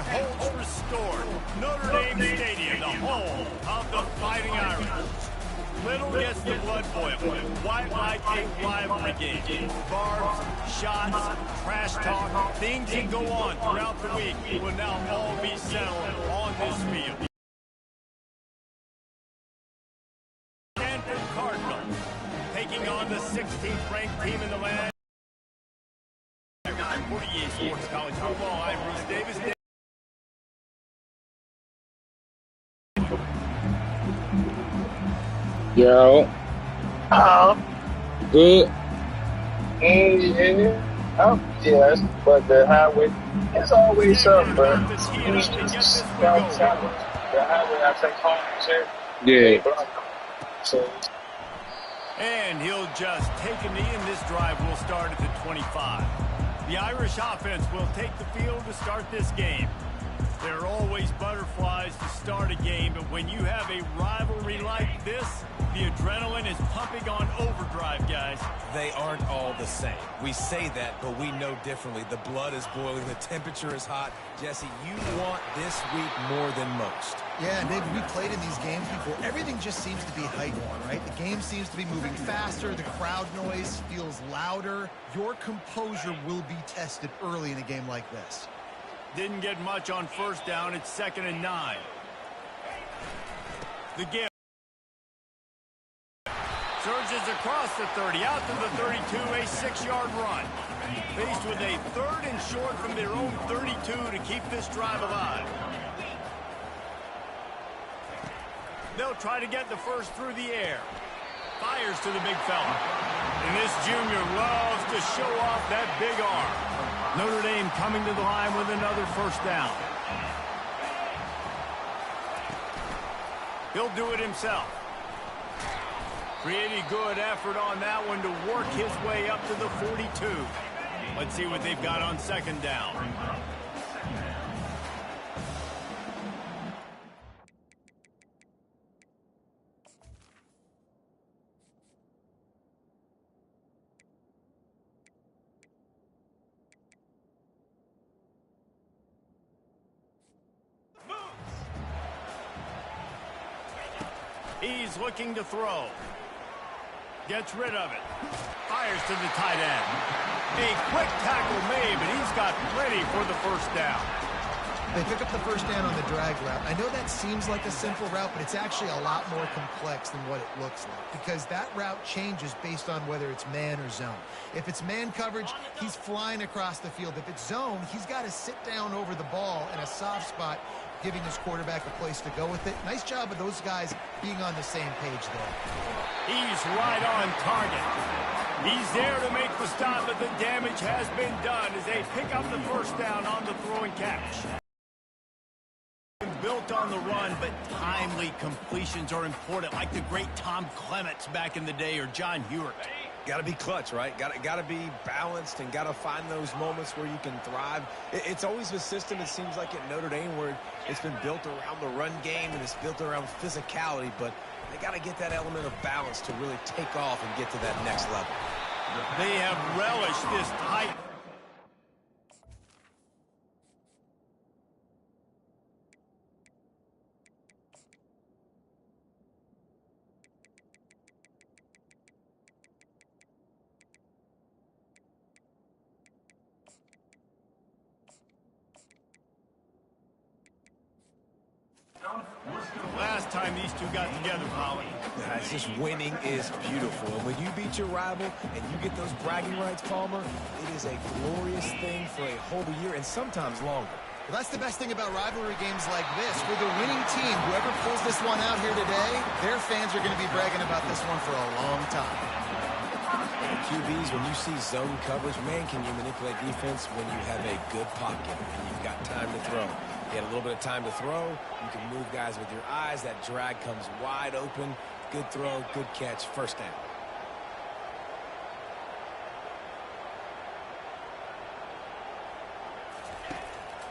holds restored. Notre Dame Stadium, the home of the Fighting Irish. Little gets the blood boiling. Why like a rivalry game? Barbs, shots, trash talk, things that go on throughout the week will now all be settled on this field. Stanford Cardinals taking on the 16th ranked team in the land. 48 Sports College Football. I'm Bruce Davis. Yo. Good. Yeah. Yes, but the highway, it's always up, but the highway I take home here. Yeah. So. And he'll just take a knee, and this drive will start at the 25. The Irish offense will take the field to start this game. There are always butterflies to start a game, but when you have a rivalry like this, the adrenaline is pumping on overdrive, guys. They aren't all the same. We say that, but we know differently. The blood is boiling. The temperature is hot. Jesse, you want this week more than most. Yeah, and David, we played in these games before. Everything just seems to be hyped on, right? The game seems to be moving faster. The crowd noise feels louder. Your composure will be tested early in a game like this. Didn't get much on first down. It's 2nd and 9. The give. Surges across the 30, out to the 32, a 6-yard run. Faced with a 3rd and short from their own 32 to keep this drive alive. They'll try to get the first through the air. Fires to the big fella. And this junior loves to show off that big arm. Notre Dame coming to the line with another first down. He'll do it himself. Pretty good effort on that one to work his way up to the 42. Let's see what they've got on 2nd down. He's looking to throw. Gets rid of it. Fires to the tight end. A quick tackle made, but he's got plenty for the first down. They pick up the first down on the drag route. I know that seems like a simple route, but it's actually a lot more complex than what it looks like, because that route changes based on whether it's man or zone. If it's man coverage, he's flying across the field. If it's zone, he's got to sit down over the ball in a soft spot, giving his quarterback a place to go with it. Nice job of those guys being on the same page there. He's right on target. He's there to make the stop, but the damage has been done as they pick up the first down on the throw and catch. Built on the run, but timely completions are important, like the great Tom Clements back in the day, or John Hewitt. Got to be clutch, right? Got to be balanced and got to find those moments where you can thrive. It's always a system, it seems like, at Notre Dame where it's been built around the run game and it's built around physicality, but they got to get that element of balance to really take off and get to that next level. They have relished this tight. Last time these two got together, Holly. It's just winning is beautiful. And when you beat your rival and you get those bragging rights, Palmer, it is a glorious thing for a whole year and sometimes longer. Well, that's the best thing about rivalry games like this. For the winning team, whoever pulls this one out here today, their fans are going to be bragging about this one for a long time. And QBs, when you see zone coverage, man, can you manipulate defense when you have a good pocket and you've got time to throw. You had a little bit of time to throw. You can move guys with your eyes. That drag comes wide open. Good throw, good catch, first down.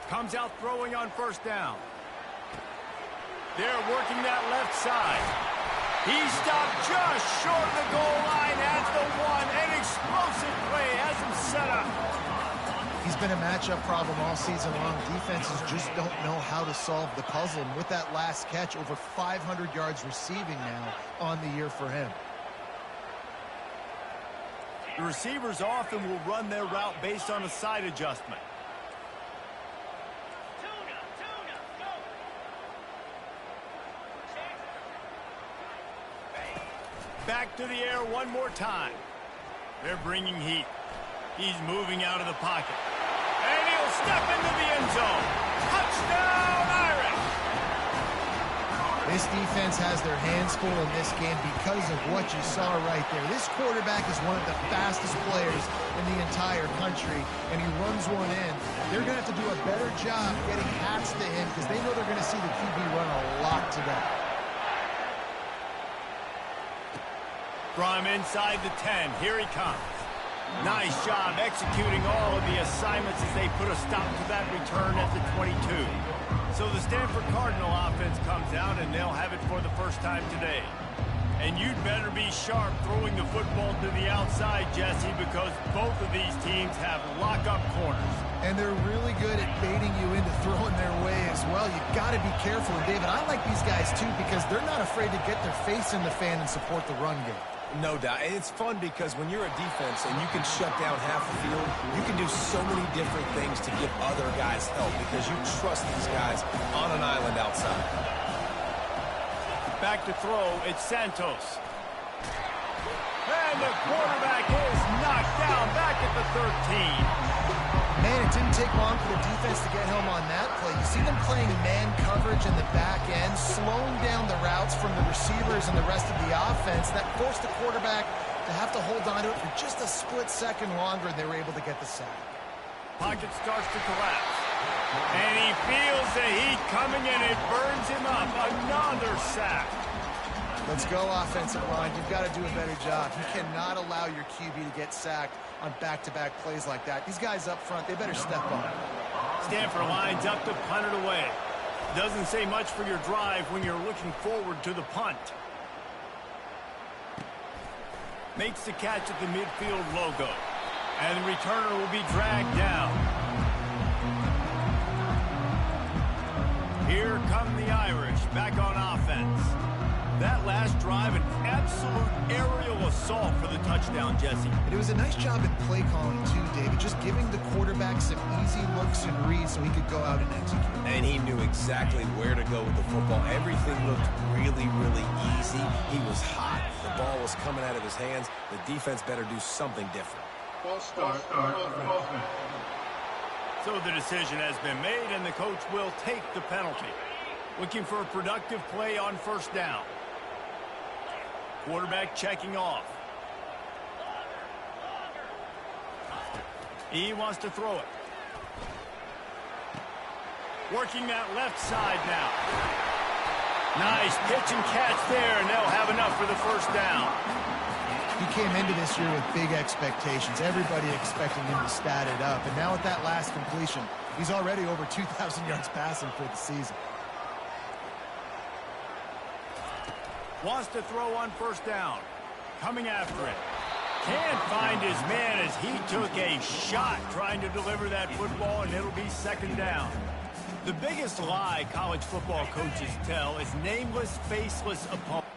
Comes out throwing on first down. They're working that left side. He stopped just short of the goal line at the 1. An explosive play has him set up. He's he's been a matchup problem all season long. Defenses just don't know how to solve the puzzle. And with that last catch, over 500 yards receiving now on the year for him. The receivers often will run their route based on a side adjustment. Back to the air one more time. They're bringing heat. He's moving out of the pocket. And he'll step into the end zone. Touchdown, Irish! This defense has their hands full in this game because of what you saw right there. This quarterback is one of the fastest players in the entire country, and he runs one in. They're going to have to do a better job getting hats to him because they know they're going to see the QB run a lot today. From inside the 10, here he comes. Nice job executing all of the assignments as they put a stop to that return at the 22. So the Stanford Cardinal offense comes out, and they'll have it for the first time today. And you'd better be sharp throwing the football to the outside, Jesse, because both of these teams have lock-up corners. And they're really good at baiting you into throwing their way as well. You've got to be careful. And, David, I like these guys, too, because they're not afraid to get their face in the fan and support the run game. No doubt. And it's fun because when you're a defense and you can shut down half the field, you can do so many different things to give other guys help because you trust these guys on an island outside. Back to throw, it's Santos. And the quarterback is knocked down back at the 13. Man, it didn't take long for the defense to get home on that play. You see them playing man coverage in the back end, slowing down the routes from the receivers and the rest of the offense. That forced the quarterback to have to hold on to it for just a split second longer, and they were able to get the sack. Pocket starts to collapse. And he feels the heat coming, and it burns him up. Another sack. Let's go, offensive line. You've got to do a better job. You cannot allow your QB to get sacked on back-to-back plays like that. These guys up front, they better step up. Stanford lines up to punt it away. Doesn't say much for your drive when you're looking forward to the punt. Makes the catch at the midfield logo. And the returner will be dragged down. Here come the Irish back on offense. That last drive, an absolute aerial assault for the touchdown, Jesse. And it was a nice job in play calling, too, David, just giving the quarterback some easy looks and reads so he could go out and execute. And he knew exactly where to go with the football. Everything looked really, really easy. He was hot. The ball was coming out of his hands. The defense better do something different. So the decision has been made, and the coach will take the penalty. Looking for a productive play on first down. Quarterback checking off. He wants to throw it. Working that left side now. Nice pitch and catch there, and they'll have enough for the first down. He came into this year with big expectations. Everybody expecting him to stat it up. And now with that last completion, he's already over 2,000 yards passing for the season. Wants to throw on first down. Coming after it. Can't find his man as he took a shot trying to deliver that football, and it'll be second down. The biggest lie college football coaches tell is nameless, faceless opponents.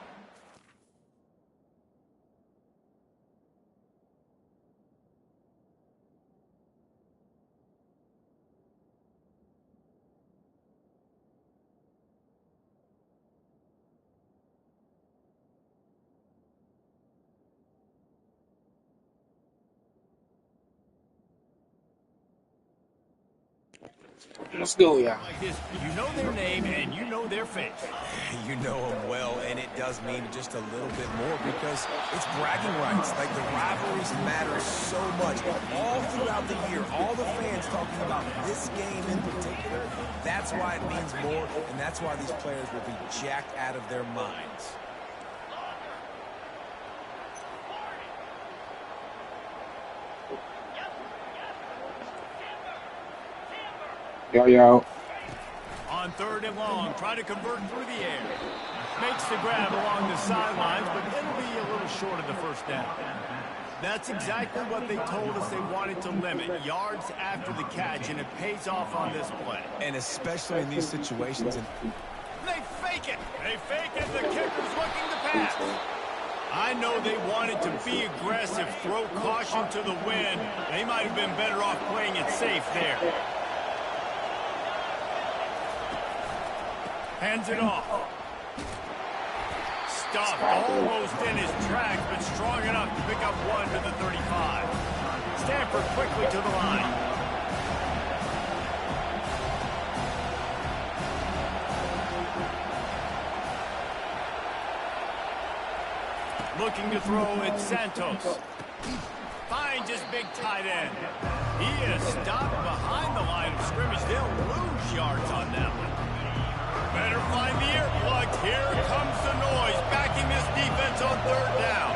Let's go, y'all. Like this, you know their name and you know their face. You know them well, and it does mean just a little bit more because it's bragging rights. Like, the rivalries matter so much. All throughout the year, all the fans talking about this game in particular, that's why it means more, and that's why these players will be jacked out of their minds. Yo. On third and long, try to convert through the air. Makes the grab along the sidelines, but it'll be a little short of the first down. That's exactly what they told us they wanted to limit. Yards after the catch, and it pays off on this play. And especially in these situations. They fake it. They fake it. The kicker's looking to pass. I know they wanted to be aggressive, throw caution to the wind. They might have been better off playing it safe there. Hands it off. Stuffed almost in his tracks, but strong enough to pick up one to the 35. Stanford quickly to the line. Looking to throw at Santos. Finds his big tight end. He is stopped behind the line of scrimmage. They'll lose yards on that one. Better find the earplugs. Here comes the noise, backing this defense on third down.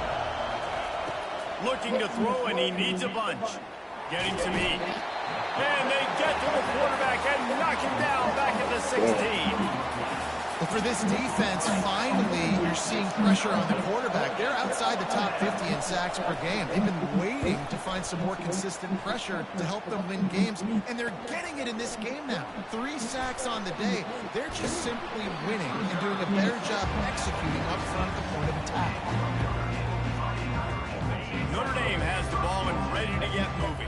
Looking to throw, and he needs a bunch. Getting some heat. And they get to the quarterback and knock him down back at the 16. Well, for this defense, finally, you're seeing pressure on the quarterback. They're outside the top 50 in sacks per game. They've been waiting to find some more consistent pressure to help them win games, and they're getting it in this game now. 3 sacks on the day. They're just simply winning and doing a better job executing up front at the point of attack. Notre Dame has the ball and ready to get moving.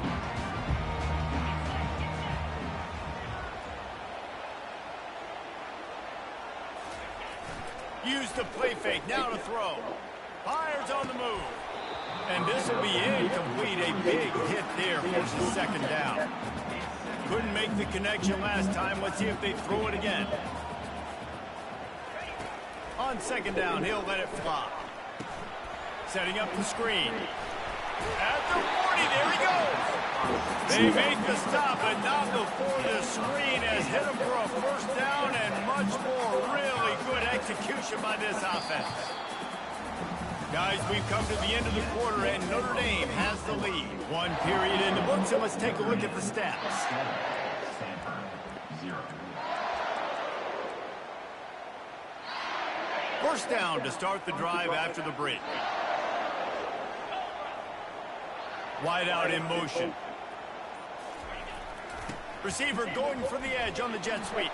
Use the play fake, now to throw. Fires on the move. And this will be incomplete. A big hit there, forces second down. Couldn't make the connection last time. Let's see if they throw it again. On second down, he'll let it fly. Setting up the screen. At the 40, there he goes. They make the stop, but not before the screen has hit him for a first down and much more. Really good execution by this offense. Guys, we've come to the end of the quarter, and Notre Dame has the lead. 1 period in the books, and let's take a look at the stats. First down to start the drive after the break. Wide out in motion. Receiver going for the edge on the jet sweep.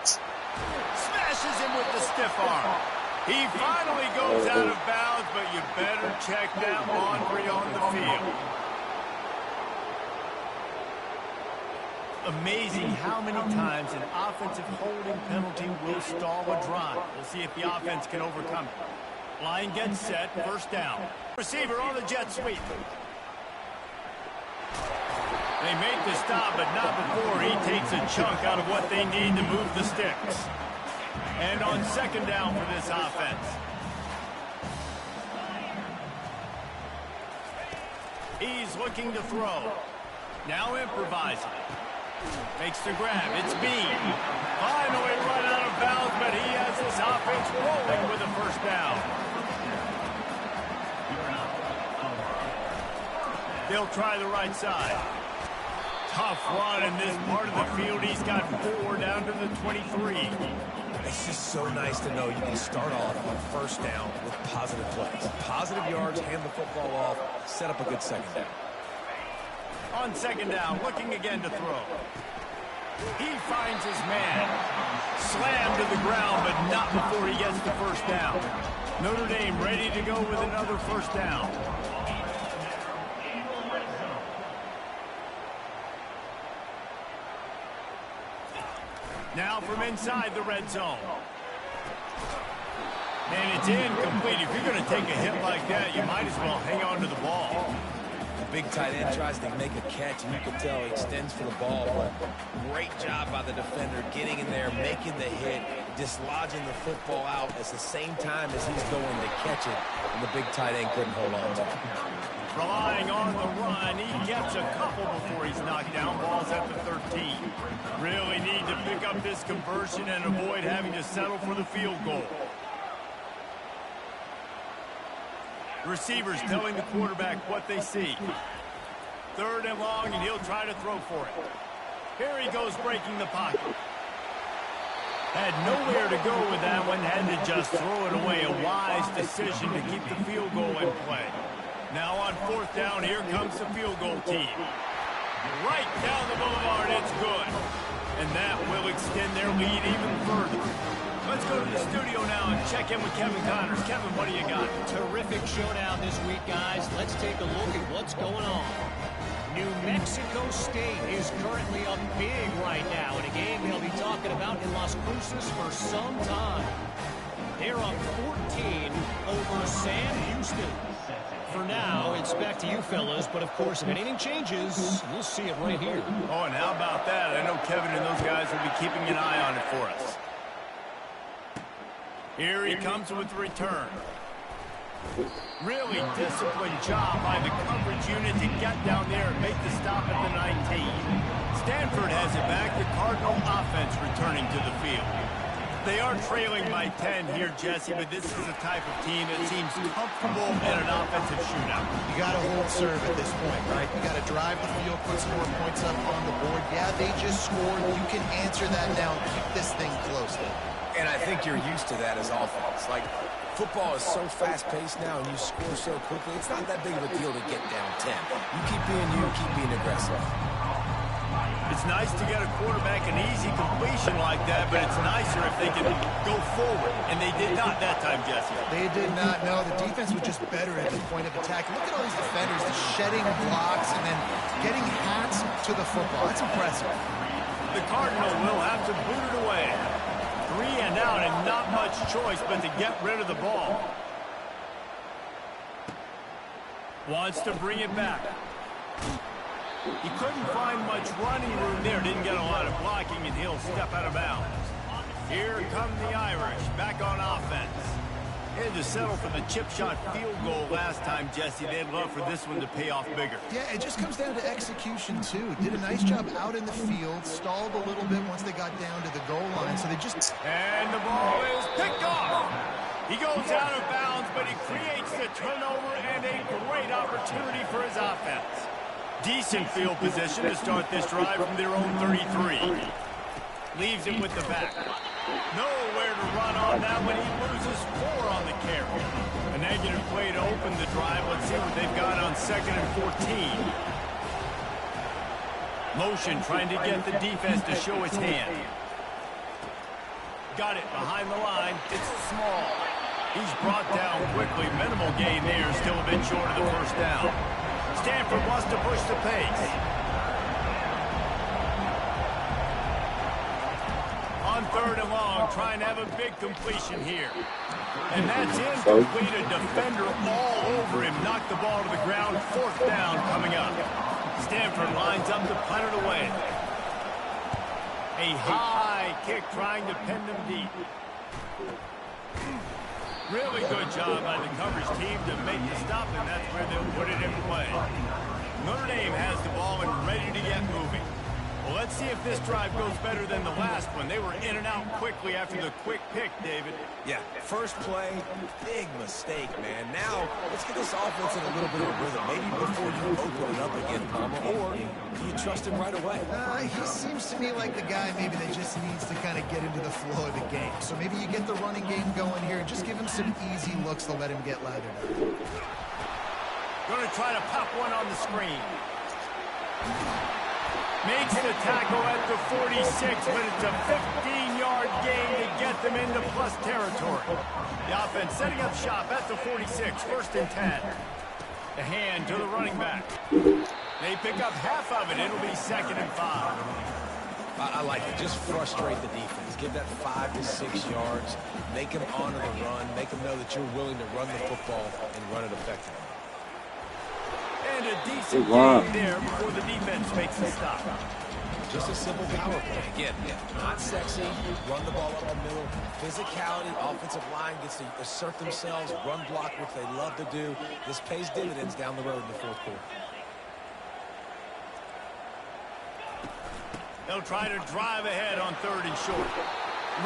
Smashes him with the stiff arm. He finally goes out of bounds, but you better check that laundry on the field. Amazing how many times an offensive holding penalty will stall a drive. We'll see if the offense can overcome it. Line gets set, first down. Receiver on the jet sweep. They make the stop, but not before he takes a chunk out of what they need to move the sticks. And on second down for this offense. He's looking to throw. Now improvising. Makes the grab. It's Bean. Finally run out of bounds, but he has this offense rolling with a first down. They'll try the right side. Tough run in this part of the field. He's got 4 down to the 23. It's just so nice to know you can start off on first down with positive plays. Positive yards, hand the football off, set up a good second down. On second down, looking again to throw. He finds his man. Slammed to the ground, but not before he gets the first down. Notre Dame ready to go with another first down. Now from inside the red zone. And it's incomplete. If you're going to take a hit like that, you might as well hang on to the ball. The big tight end tries to make a catch, and you can tell he extends for the ball. But great job by the defender getting in there, making the hit, dislodging the football out at the same time as he's going to catch it, and the big tight end couldn't hold on to it. Relying on the run, he gets a couple before he's knocked down. Ball's at the 13. Really need to pick up this conversion and avoid having to settle for the field goal. Receivers telling the quarterback what they see. 3rd and long, and he'll try to throw for it. Here he goes, breaking the pocket. Had nowhere to go with that one, had to just throw it away. A wise decision to keep the field goal in play. Now on 4th down, here comes the field goal team. Right down the boulevard, it's good. And that will extend their lead even further. Let's go to the studio now and check in with Kevin Connors. Kevin, what do you got? Terrific showdown this week, guys. Let's take a look at what's going on. New Mexico State is currently up big right now in a game they'll be talking about in Las Cruces for some time. They're up 14 over Sam Houston. For now, it's back to you fellas, but of course, if anything changes, you'll see it right here. Oh, and how about that? I know Kevin and those guys will be keeping an eye on it for us. Here he comes with the return. Really disciplined job by the coverage unit to get down there and make the stop at the 19. Stanford has it back. The Cardinal offense returning to the field. They are trailing by 10 here, Jesse, but this is the type of team that seems comfortable in an offensive shootout. You got to hold serve at this point, right? You got to drive the field, put some more points up on the board. Yeah, they just scored. You can answer that now and keep this thing close. And I think you're used to that as offense. Like, football is so fast-paced now and you score so quickly, it's not that big of a deal to get down 10. You keep being aggressive. It's nice to get a quarterback an easy completion like that, but it's nicer if they can go forward. And they did not that time, Jesse. They did not. No, the defense was just better at the point of attack. Look at all these defenders, the shedding blocks and then getting hats to the football. That's impressive. The Cardinal will have to boot it away. 3 and out and not much choice but to get rid of the ball. Wants to bring it back. He couldn't find much running room there. Didn't get a lot of blocking, and he'll step out of bounds. Here come the Irish, back on offense. They had to settle for the chip shot field goal last time, Jesse. They'd love for this one to pay off bigger. Yeah, it just comes down to execution, too. Did a nice job out in the field, stalled a little bit once they got down to the goal line, so they just... And the ball is picked off. He goes out of bounds, but he creates the turnover and a great opportunity for his offense. Decent field position to start this drive from their own 33. Leaves it with the back. Nowhere to run on that when he loses 4 on the carry. A negative play to open the drive. Let's see what they've got on 2nd and 14. Motion trying to get the defense to show his hand. Got it behind the line. It's small. He's brought down quickly. Minimal gain there. Still a bit short of the first down. Stanford wants to push the pace. On 3rd and long, trying to have a big completion here. And that's incomplete. A defender all over him. Knocked the ball to the ground. 4th down coming up. Stanford lines up to punt it away. A high kick trying to pin them deep. Really good job by the coverage team to make the stop, and that's where they'll put it in play. Notre Dame has the ball and ready to get moving. Well, let's see if this drive goes better than the last one. They were in and out quickly after the quick pick, David. Yeah, first play, big mistake, man. Now, let's get this offense in a little bit of a rhythm. Maybe before you open it up again, Palmer, or do you trust him right away? He seems to me like the guy maybe that just needs to kind of get into the flow of the game. So maybe you get the running game going here and just give him some easy looks to let him get lathered up. Going to try to pop one on the screen. Makes the tackle at the 46, but it's a 15-yard gain to get them into plus territory. The offense setting up shop at the 46, 1st and 10. The hand to the running back. They pick up half of it. It'll be 2nd and 5. I like it. Just frustrate the defense. Give that 5 to 6 yards. Make them honor the run. Make them know that you're willing to run the football and run it effectively. And a decent game there before the defense makes the stop. Just a simple power play. Again, not sexy. Run the ball up the middle. Physicality. Offensive line gets to assert themselves. Run block, which they love to do. This pays dividends down the road in the 4th quarter. They'll try to drive ahead on 3rd and short.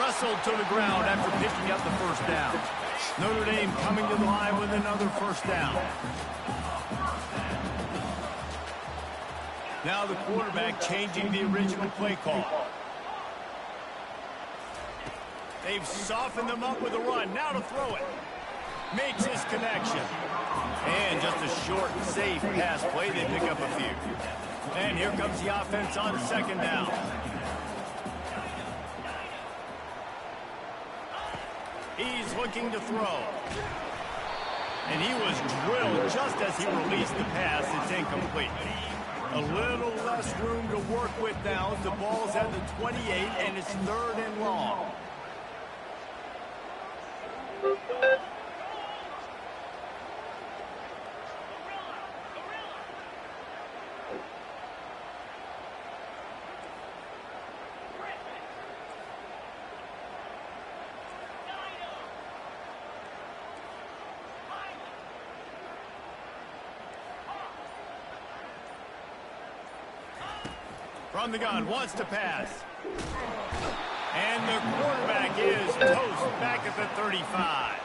Wrestled to the ground after picking up the 1st down. Notre Dame coming to the line with another 1st down. Now the quarterback changing the original play call. They've softened them up with a run. Now to throw it. Makes his connection. And just a short, safe pass play. They pick up a few. And here comes the offense on second down. He's looking to throw. And he was drilled just as he released the pass. It's incomplete. A little less room to work with now as the ball's at the 28 and it's 3rd and long. From the gun, wants to pass. And the quarterback is toast back at the 35.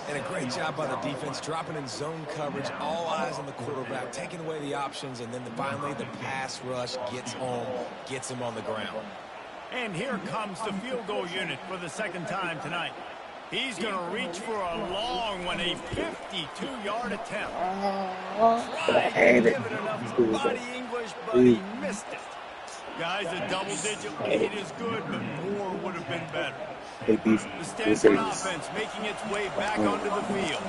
And a great job by the defense, dropping in zone coverage, all eyes on the quarterback, taking away the options, and then finally the pass rush gets home, gets him on the ground. And here comes the field goal unit for the second time tonight. He's going to reach for a long one, a 52-yard attempt. Tried to give it enough body English, but he missed it. Guys, a double-digit lead is good, but more would have been better. The Stanford offense making its way back onto the field.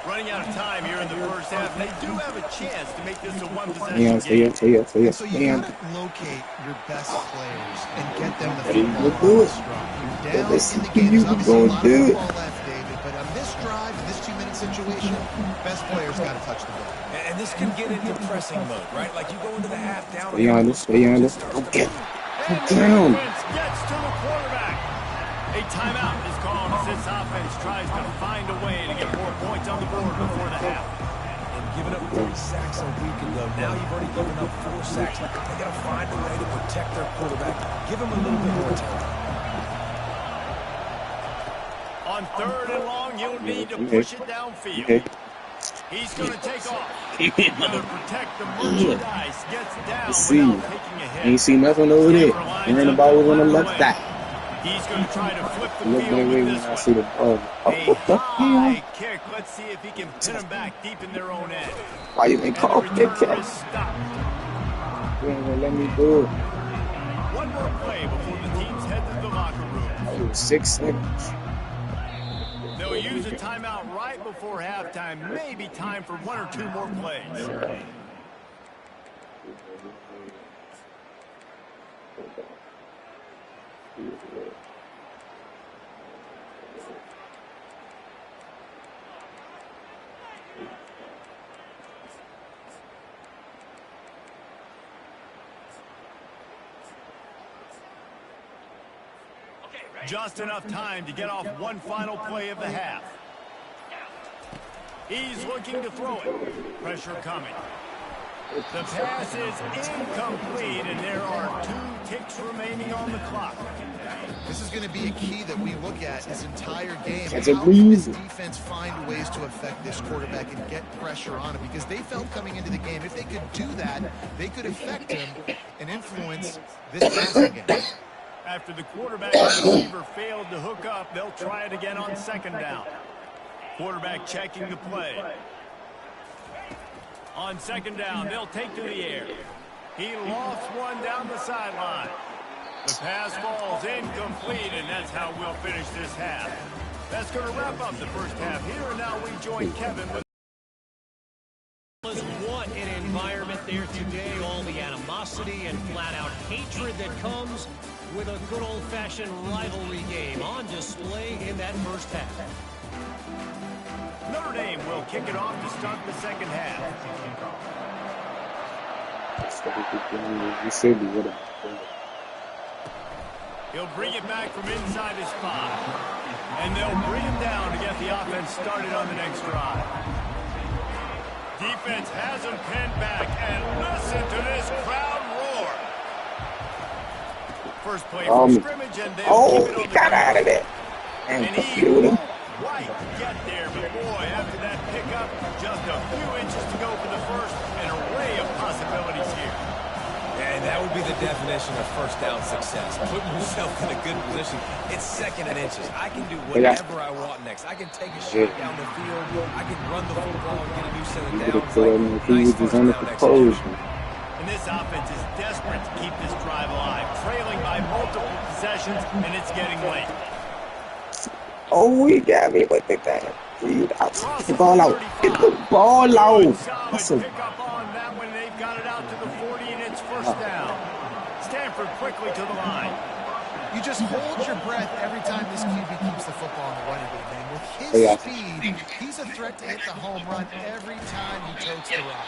Running out of time here in the first half. They do have a chance to make this a one-possession game. So you got to locate your best players and get them the football strong. You're down in the game. There's obviously a lot of football left, David, but on this drive, in this 2-minute situation, best players got to touch the ball. And this can get into pressing mode, right? Like you go into the half down. Stay on this. Okay. Down. Gets to the quarterback. A timeout is called as this offense tries to find a way to get more points on the board before the half. And giving up 3 sacks a week ago. Now you've already given up 4 sacks. They got to find a way to protect their quarterback. Give him a little bit more time. On 3rd and long, you'll need to push it downfield. He's going to take off. Going to protect the merchandise. Gets down without taking a hit. Ain't see nothing over there. And then the ball was on the left side. He's going to try to flip the field with this one. See the ball. A high kick. Let's see if he can pin him back deep in their own end. Why you ain't called that Is catch? stopped. You ain't gonna let me do it. One more play before the teams head to the locker room. It was 6 seconds. They'll use a timeout right before halftime. Maybe time for 1 or 2 more plays. Just enough time to get off one final play of the half. He's looking to throw it. Pressure coming. The pass is incomplete, and there are 2 ticks remaining on the clock. This is going to be a key that we look at this entire game. That's How a can this reason. defense find ways to affect this quarterback and get pressure on him? Because they felt coming into the game, if they could do that, they could affect him and influence this passing game. After the quarterback and receiver failed to hook up, they'll try it again on 2nd down. Quarterback checking the play. On 2nd down, they'll take to the air. He lofts one down the sideline. The pass falls incomplete, and that's how we'll finish this half. That's going to wrap up the first half here, and now we join Kevin with... What an environment there today. All the animosity and flat-out hatred that comes with a good old-fashioned rivalry game on display in that first half. Notre Dame will kick it off to start the second half. He'll bring it back from inside his spot. And they'll bring him down to get the offense started on the next drive. Defense has him pinned back, and listen to this crowd roar. First play from scrimmage, and they'll keep it on the got out of there. And he won't quite get there, but boy, after that pickup, just a few inches to go for the first, an array of possibilities here. And that would be the definition of first down success. Putting yourself in a good position. It's second and inches. I can do whatever I want next. I can take a shot down the field. I can run the football and get a new set of downs. Nice first down execution. And this offense is desperate to keep this drive alive, trailing by multiple possessions, and it's getting late. Oh, he got me with the thing. Get the ball out. Get the ball out. Awesome. Pick up on that one. They've got it out to the 40, and it's first down. Stanford quickly to the line. You just hold your breath every time this QB keeps the football in the running game, man. With his speed, he's a threat to hit the home run every time he totes the rock.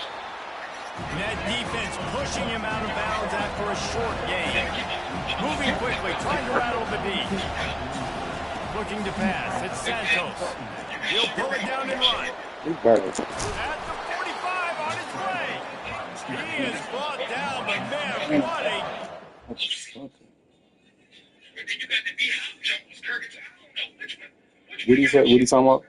And that defense pushing him out of bounds after a short gain. Moving quickly, trying to rattle the D. Looking to pass. It's Santos. He'll pull it down and run. At the 45 on his way. He is brought down, but man, what a... What are you talking about?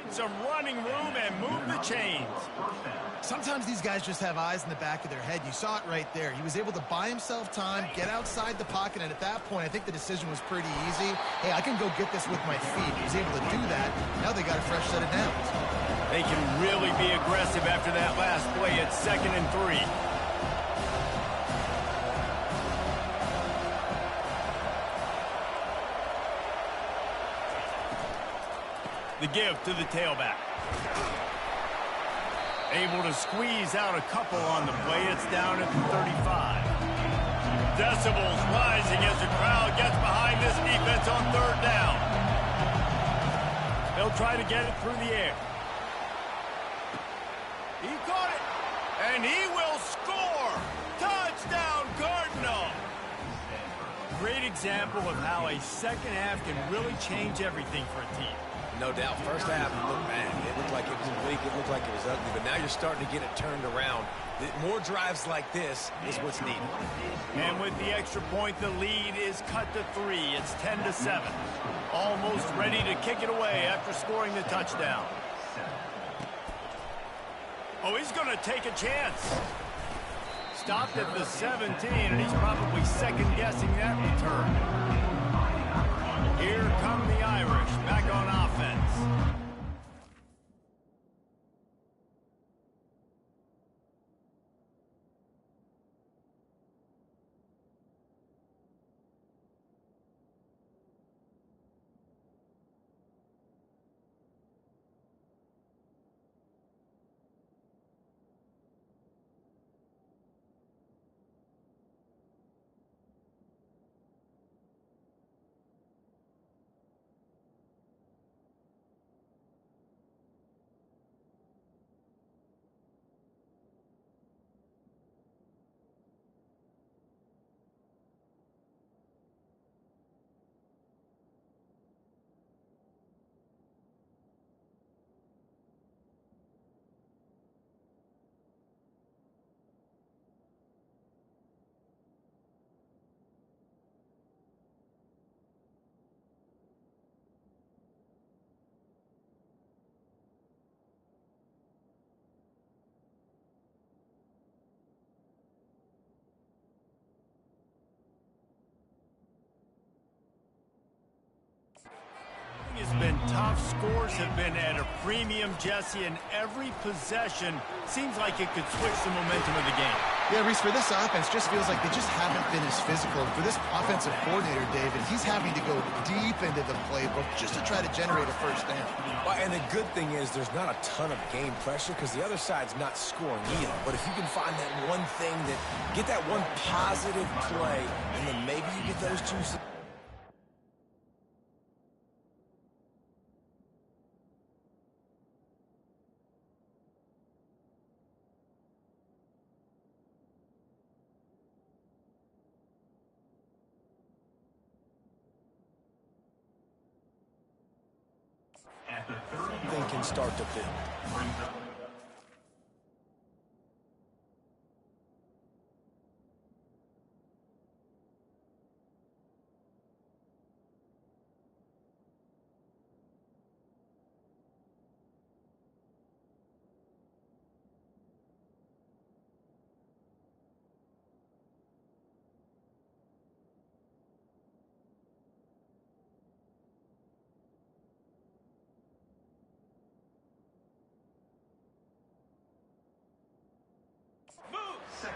Some running room and move the chains. Sometimes these guys just have eyes in the back of their head. You saw it right there. He was able to buy himself time, get outside the pocket, and at that point, I think the decision was pretty easy. Hey, I can go get this with my feet. He was able to do that. Now they got a fresh set of downs. They can really be aggressive after that last play at 2nd and 3. The give to the tailback. Able to squeeze out a couple on the play. It's down at the 35. Decibels rising as the crowd gets behind this defense on 3rd down. They'll try to get it through the air. He caught it, and he will score. Touchdown, Cardinal. Great example of how a second half can really change everything for a team. No doubt. First half, it looked bad. It looked like it was weak. It looked like it was ugly. But now you're starting to get it turned around. More drives like this is what's needed. And with the extra point, the lead is cut to 3. It's 10-7. Almost ready to kick it away after scoring the touchdown. Oh, he's going to take a chance. Stopped at the 17, and he's probably second-guessing that return. Here come the Irish back on offense. tough scores have been at a premium, Jesse, and every possession seems like it could switch the momentum of the game. Yeah, Reese, for this offense, just feels like they just haven't been as physical. For this offensive coordinator, David, he's having to go deep into the playbook just to try to generate a first down. Well, and the good thing is there's not a ton of game pressure because the other side's not scoring either. But if you can find that one thing get that one positive play, and then maybe you get those two. Thing can start to build.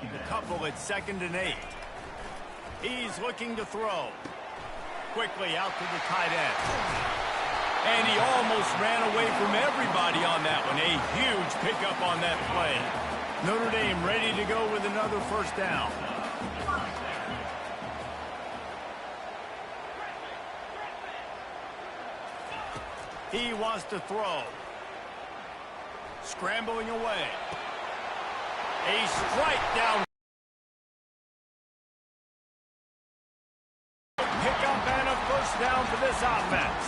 A couple at 2nd and 8. He's looking to throw. Quickly out to the tight end. And he almost ran away from everybody on that one. A huge pickup on that play. Notre Dame ready to go with another first down. He wants to throw. Scrambling away. A strike down. Pickup and a first down for this offense.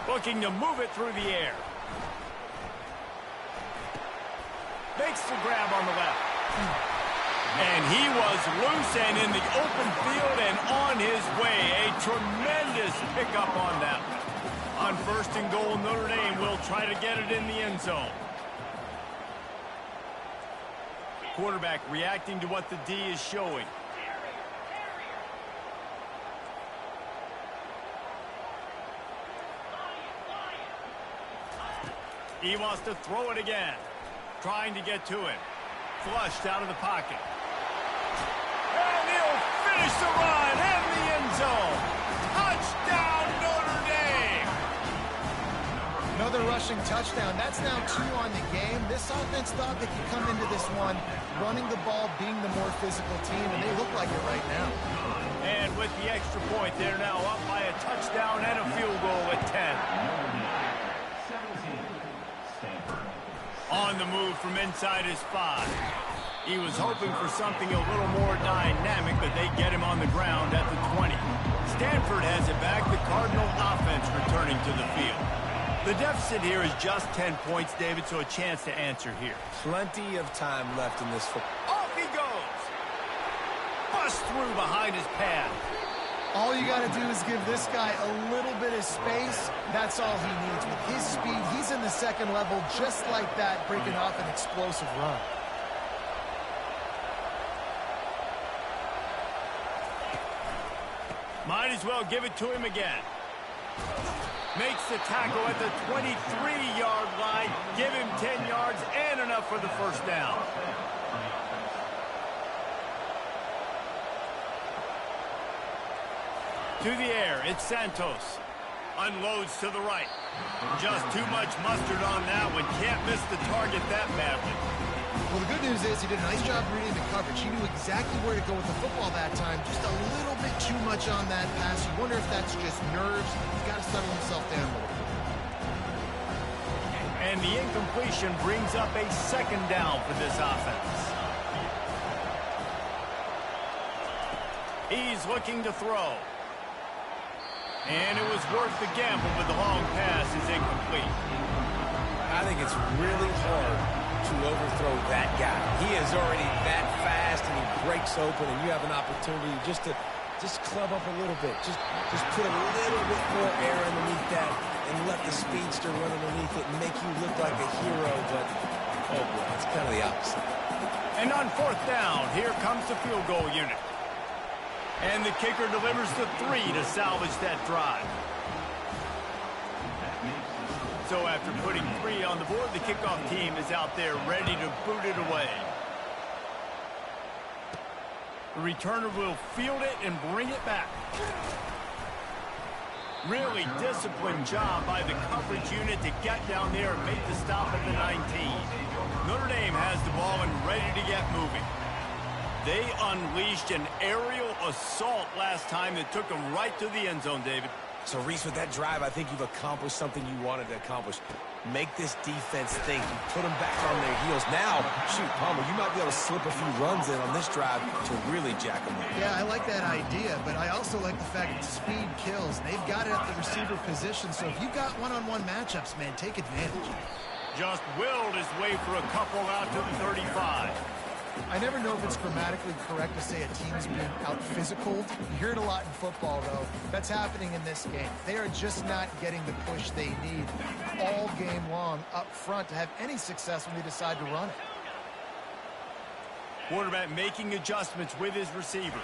Looking to move it through the air. Makes the grab on the left. And he was loose and in the open field and on his way. A tremendous pickup on that one. On 1st and goal, Notre Dame will try to get it in the end zone. Quarterback reacting to what the D is showing. He wants to throw it again. Trying to get to it. Flushed out of the pocket. And he'll finish the run in the end zone. Touchdown, Notre Dame! Another rushing touchdown. That's now 2 on the game. This offense thought they could come into this one running the ball, being the more physical team, and they look like it right now. And with the extra point, they're now up by a touchdown and a field goal at 10. On the move from inside his 5. He was hoping for something a little more dynamic, but they get him on the ground at the 20. Stanford has it back. The Cardinal offense returning to the field. The deficit here is just 10 points, David, so a chance to answer here. Plenty of time left in this football. Off he goes. Bust through behind his pad. All you got to do is give this guy a little bit of space. That's all he needs. With his speed, he's in the 2nd level just like that, breaking off an explosive run. Might as well give it to him again. Makes the tackle at the 23-yard line. Give him 10 yards and enough for the first down. To the air, it's Santos. Unloads to the right. Just too much mustard on that one. Can't miss the target that badly. Well, the good news is he did a nice job reading the coverage. He knew exactly where to go with the football that time. Just a little bit too much on that pass. You wonder if that's just nerves. He's got to settle himself down a little bit. And the incompletion brings up a 2nd down for this offense. He's looking to throw. And it was worth the gamble, but the long pass is incomplete. I think it's really hard to overthrow that guy. He is already that fast, and he breaks open, and you have an opportunity just to club up a little bit. Just put a little bit more air underneath that and let the speedster run underneath it and make you look like a hero, but, oh boy, it's kind of the opposite. And on 4th down, here comes the field goal unit. And the kicker delivers the 3 to salvage that drive. So after putting 3 on the board, the kickoff team is out there ready to boot it away. The returner will field it and bring it back. Really disciplined job by the coverage unit to get down there and make the stop at the 19. Notre Dame has the ball and ready to get moving. They unleashed an aerial assault last time that took them right to the end zone, David. So, Reese, with that drive, I think you've accomplished something you wanted to accomplish. Make this defense think. You put them back on their heels. Now, shoot, Palmer, you might be able to slip a few runs in on this drive to really jack them up. Yeah, I like that idea, but I also like the fact that speed kills. They've got it at the receiver position, so if you've got one-on-one matchups, man, take advantage. Just willed his way for a couple out to the 35. I never know if it's grammatically correct to say a team's being out-physicaled. You hear it a lot in football, though. That's happening in this game. They are just not getting the push they need all game long up front to have any success when they decide to run it. Quarterback making adjustments with his receivers.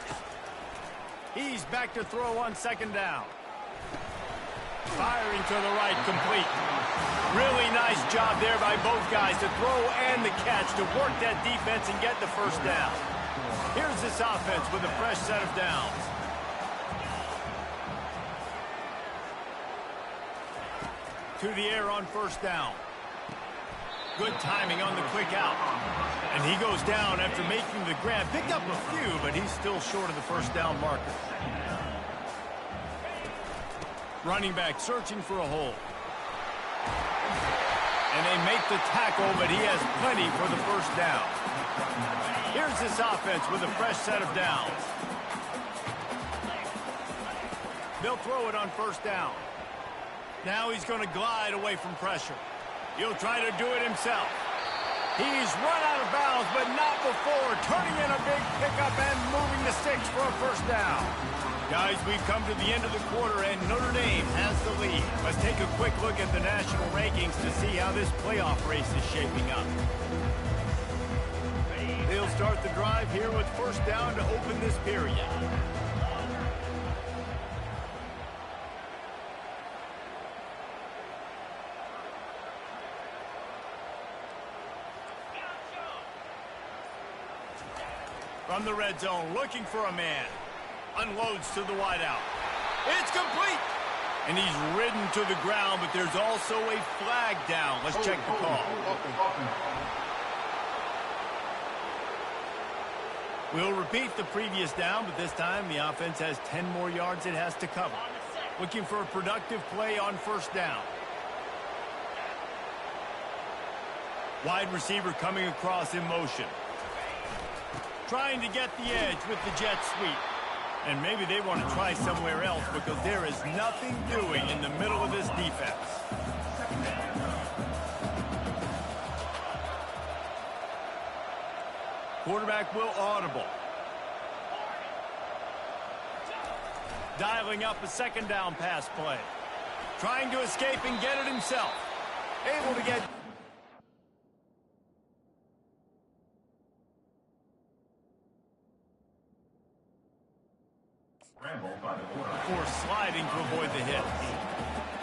He's back to throw on second down. Firing to the right, complete. Really nice job there by both guys to throw and the catch to work that defense and get the first down. Here's this offense with a fresh set of downs. To the air on first down. Good timing on the quick out. And he goes down after making the grab. Picked up a few, but he's still short of the first down marker. Running back searching for a hole. And they make the tackle, but he has plenty for the first down. Here's this offense with a fresh set of downs. They'll throw it on first down. Now he's going to glide away from pressure. He'll try to do it himself. He's run out of bounds, but not before. Turning in a big pickup and moving the sticks for a first down. Guys, we've come to the end of the quarter, and Notre Dame has the lead. Let's take a quick look at the national rankings to see how this playoff race is shaping up. They'll start the drive here with first down to open this period. From the red zone, looking for a man. Unloads to the wideout. It's complete! And he's ridden to the ground, but there's also a flag down. Let's check the call. We'll repeat the previous down, but this time the offense has 10 more yards it has to cover. Looking for a productive play on first down. Wide receiver coming across in motion. Trying to get the edge with the jet sweep. And maybe they want to try somewhere else because there is nothing doing in the middle of this defense. Quarterback will audible. Dialing up a second down pass play. Trying to escape and get it himself. Able to get... for sliding to avoid the hit.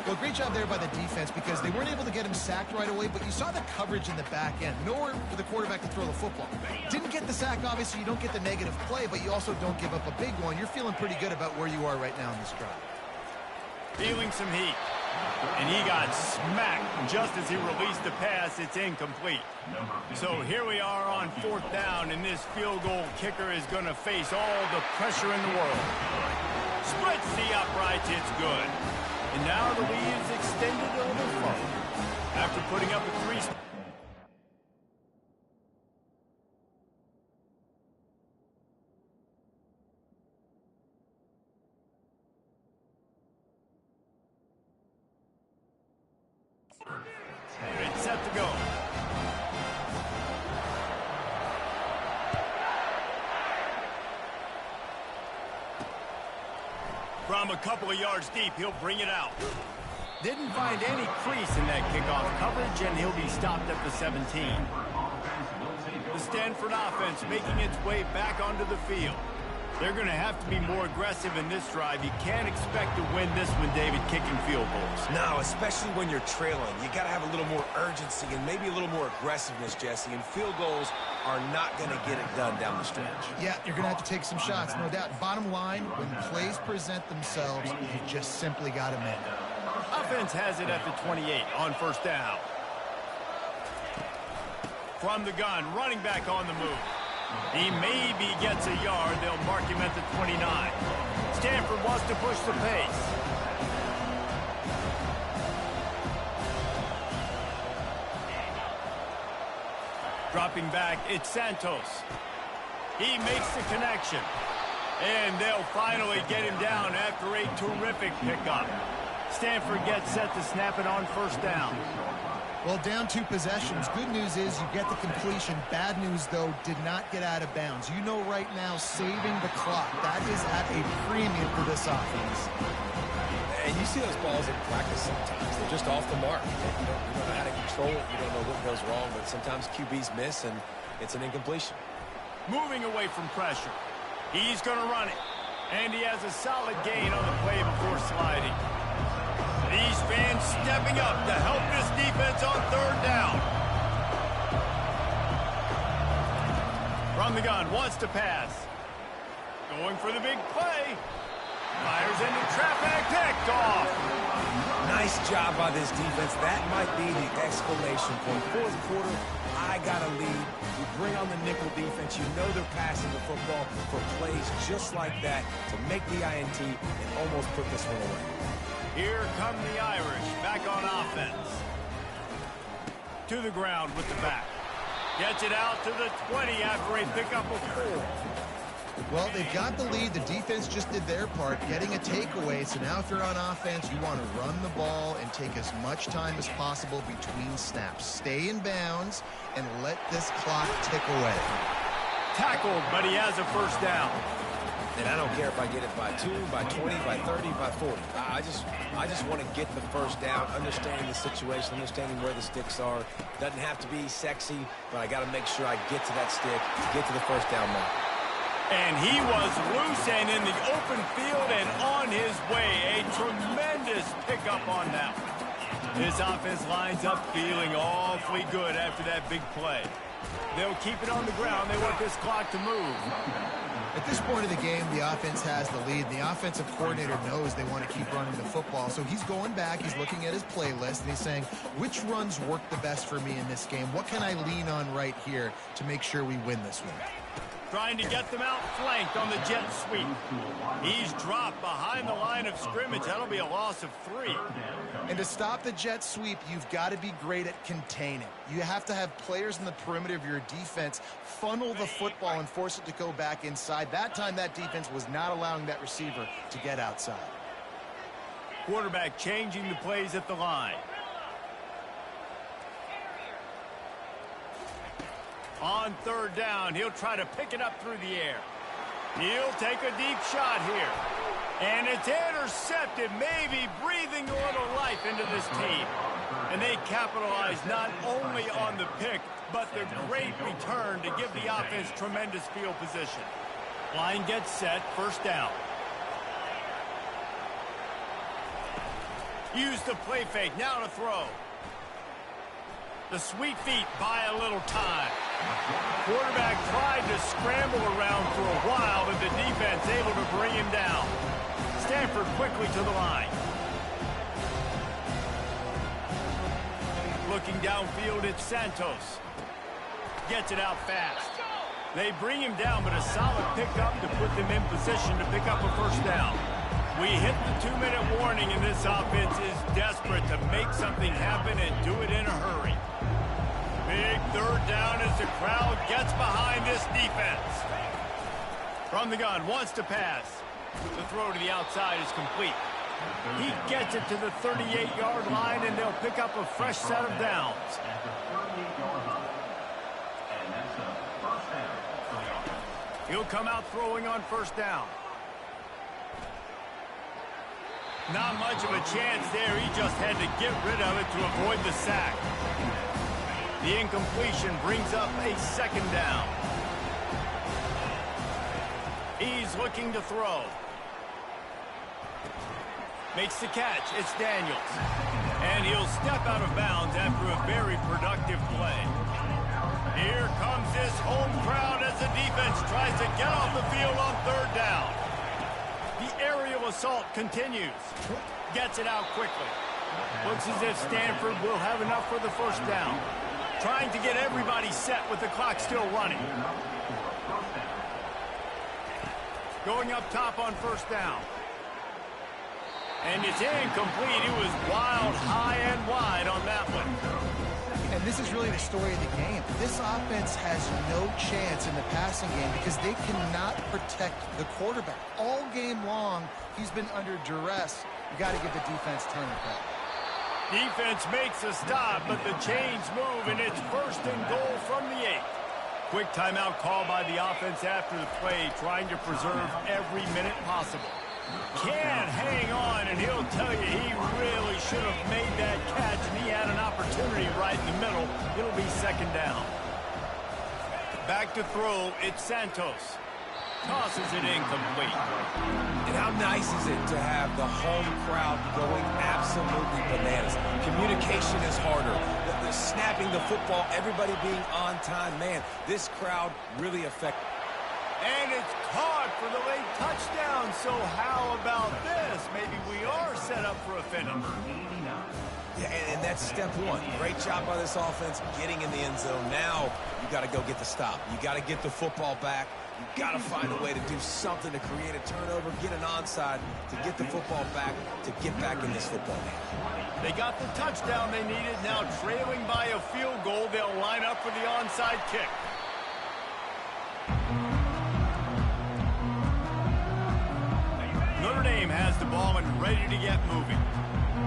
Well, great job there by the defense because they weren't able to get him sacked right away, but you saw the coverage in the back end. Nowhere for the quarterback to throw the football. Didn't get the sack, obviously. You don't get the negative play, but you also don't give up a big one. You're feeling pretty good about where you are right now in this drive. Feeling some heat. And he got smacked just as he released the pass. It's incomplete. So here we are on fourth down, and this field goal kicker is going to face all the pressure in the world. Splits the uprights. It's good. And now the lead is extended a little further. After putting up a 3... It's set to go. From a couple of yards deep, he'll bring it out. Didn't find any crease in that kickoff coverage, and he'll be stopped at the 17. The Stanford offense making its way back onto the field. They're going to have to be more aggressive in this drive. You can't expect to win this one, David, kicking field goals. No, especially when you're trailing. You got to have a little more urgency and maybe a little more aggressiveness, Jesse. And field goals are not going to get it done down the stretch. Yeah, you're going to have to take some shots, no doubt. Bottom line, when plays present themselves, you just simply got to make it. Offense has it at the 28 on first down. From the gun, running back on the move. He maybe gets a yard. They'll mark him at the 29. Stanford wants to push the pace. Dropping back, it's Santos. He makes the connection. And they'll finally get him down after a terrific pickup. Stanford gets set to snap it on first down. Well, down 2 possessions. Good news is you get the completion. Bad news, though, did not get out of bounds. You know right now, saving the clock, that is at a premium for this offense. And you see those balls in practice sometimes. They're just off the mark. You don't know how to control it. You don't know what goes wrong, but sometimes QBs miss, and it's an incompletion. Moving away from pressure. He's going to run it. And he has a solid gain on the play before sliding. These fans stepping up to help this defense on third down. From the gun, wants to pass. Going for the big play. Fires into traffic, picked off. Nice job by this defense. That might be the exclamation point. Fourth quarter, I got a lead. You bring on the nickel defense. You know they're passing the football for plays just like that to make the INT and almost put this one away. Here come the Irish, back on offense. To the ground with the back. Gets it out to the 20 after a pickup of 4. Well, they've got the lead. The defense just did their part, getting a takeaway. So now if you're on offense, you want to run the ball and take as much time as possible between snaps. Stay in bounds and let this clock tick away. Tackled, but he has a first down. And I don't care if I get it by 2, by 20, by 30, by 40. I just want to get the first down, understanding the situation, understanding where the sticks are. Doesn't have to be sexy, but I got to make sure I get to that stick to get to the first down mark. And he was loose and in the open field and on his way. A tremendous pickup on that one. This offense lines up feeling awfully good after that big play. They'll keep it on the ground. They want this clock to move. At this point of the game, the offense has the lead. The offensive coordinator knows they want to keep running the football. So he's going back, he's looking at his playlist, and he's saying, which runs work the best for me in this game? What can I lean on right here to make sure we win this one? Trying to get them outflanked on the jet sweep. He's dropped behind the line of scrimmage. That'll be a loss of 3. And to stop the jet sweep, you've got to be great at containing. You have to have players in the perimeter of your defense funnel the football and force it to go back inside. That time, that defense was not allowing that receiver to get outside. Quarterback changing the plays at the line. On third down, he'll try to pick it up through the air. He'll take a deep shot here. And it's intercepted, maybe breathing a little life into this team. And they capitalize not only on the pick, but the great return to give the offense tremendous field position. Line gets set, first down. Use the play fake, now to throw. The sweet feet buy a little time. Quarterback tried to scramble around for a while, but the defense able to bring him down. Stanford quickly to the line. Looking downfield, it's Santos. Gets it out fast. They bring him down, but a solid pickup to put them in position to pick up a first down. We hit the 2-minute warning, and this offense is desperate to make something happen and do it in a hurry. Big third down as the crowd gets behind this defense. From the gun, wants to pass. The throw to the outside is complete. He gets it to the 38-yard line, and they'll pick up a fresh set of downs. He'll come out throwing on first down. Not much of a chance there. He just had to get rid of it to avoid the sack. The incompletion brings up a second down. He's looking to throw. Makes the catch. It's Daniels. And he'll step out of bounds after a very productive play. Here comes his home crowd as the defense tries to get off the field on third down. The aerial assault continues. Gets it out quickly. Looks as if Stanford will have enough for the first down. Trying to get everybody set with the clock still running. Going up top on first down. And it's incomplete. He was wild, high, and wide on that one. And this is really the story of the game. This offense has no chance in the passing game because they cannot protect the quarterback. All game long, he's been under duress. You got to give the defense time to play. Defense makes a stop, but the chains move, and it's first and goal from the 8. Quick timeout call by the offense after the play, trying to preserve every minute possible. Can't hang on, and he'll tell you he really should have made that catch, and he had an opportunity right in the middle. It'll be second down. Back to throw, it's Santos. Tosses it incomplete. And how nice is it to have the home crowd going absolutely bananas? Communication is harder. The snapping the football, everybody being on time. Man, this crowd really affects. And it's caught for the late touchdown. So how about this? Maybe we are set up for a finish. Yeah, and that's step one. Great job by this offense getting in the end zone. Now you got to go get the stop. You got to get the football back. You got to find a way to do something to create a turnover, get an onside, to get the football back, to get back in this football game. They got the touchdown they needed. Now trailing by a field goal, they'll line up for the onside kick. Notre Dame has the ball and ready to get moving.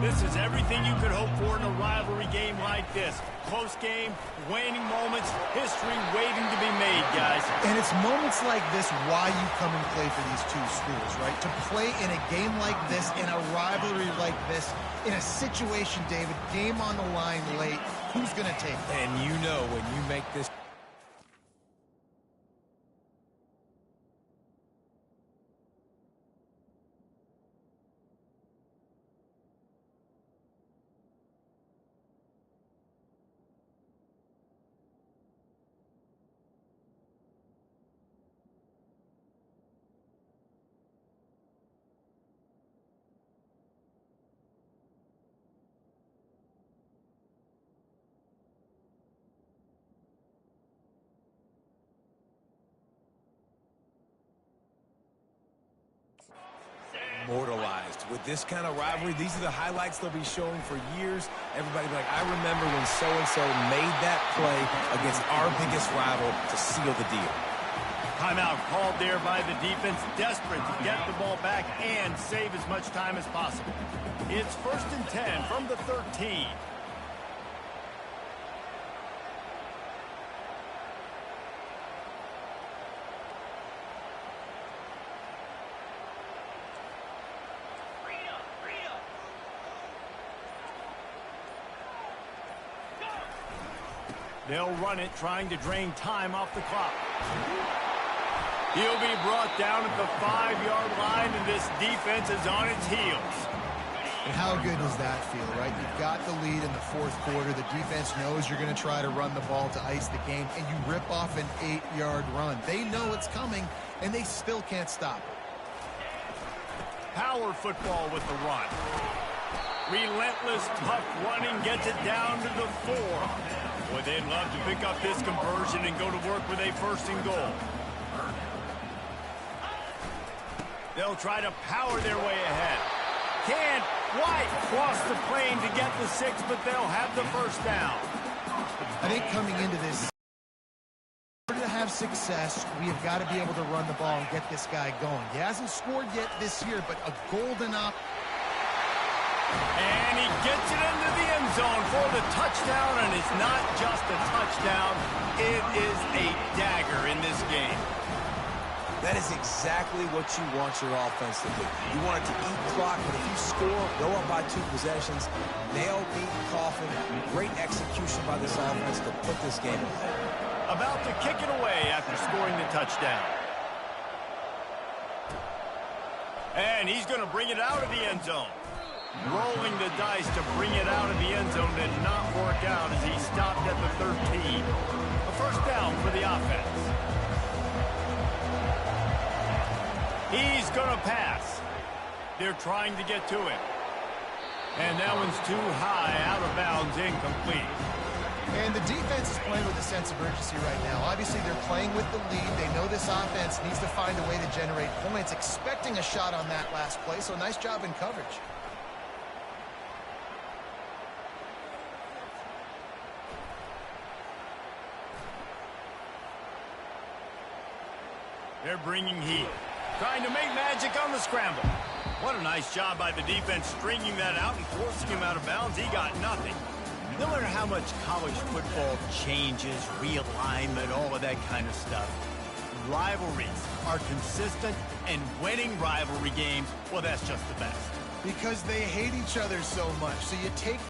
This is everything you could hope for in a rivalry game like this. Close game, waning moments, history waiting to be made, guys. And it's moments like this why you come and play for these two schools, right? To play in a game like this, in a rivalry like this, in a situation, David, game on the line late, who's going to take it? And you know when you make this. Immortalized. With this kind of rivalry, these are the highlights they'll be showing for years. Everybody be like, I remember when so-and-so made that play against our biggest rival to seal the deal. Timeout called there by the defense, desperate to get the ball back and save as much time as possible. It's 1st and 10 from the 13. They'll run it, trying to drain time off the clock. He'll be brought down at the 5-yard line, and this defense is on its heels. And how good does that feel, right? You've got the lead in the fourth quarter. The defense knows you're going to try to run the ball to ice the game, and you rip off an 8-yard run. They know it's coming, and they still can't stop it. Power football with the run. Relentless, tough running gets it down to the 4. Boy, they'd love to pick up this conversion and go to work with a 1st and goal. They'll try to power their way ahead. Can't quite cross the plane to get the 6, but they'll have the first down. I think coming into this, in order to have success, we have got to be able to run the ball and get this guy going. He hasn't scored yet this year, but a golden opportunity. And he gets it into the end zone for the touchdown, and it's not just a touchdown, it is a dagger in this game. That is exactly what you want your offense to do. You want it to eat clock, but if you score, go up by 2 possessions, nail, beat, coffin, great execution by this offense to put this game away. About to kick it away after scoring the touchdown. And he's going to bring it out of the end zone. Rolling the dice to bring it out of the end zone did not work out as he stopped at the 13. A first down for the offense. He's going to pass. They're trying to get to him. And that one's too high, out of bounds, incomplete. And the defense is playing with a sense of urgency right now. Obviously, they're playing with the lead. They know this offense needs to find a way to generate points, expecting a shot on that last play, so nice job in coverage. They're bringing heat. Trying to make magic on the scramble. What a nice job by the defense stringing that out and forcing him out of bounds. He got nothing. No matter how much college football changes, realignment, all of that kind of stuff, rivalries are consistent, and winning rivalry games, well, that's just the best. Because they hate each other so much. So you take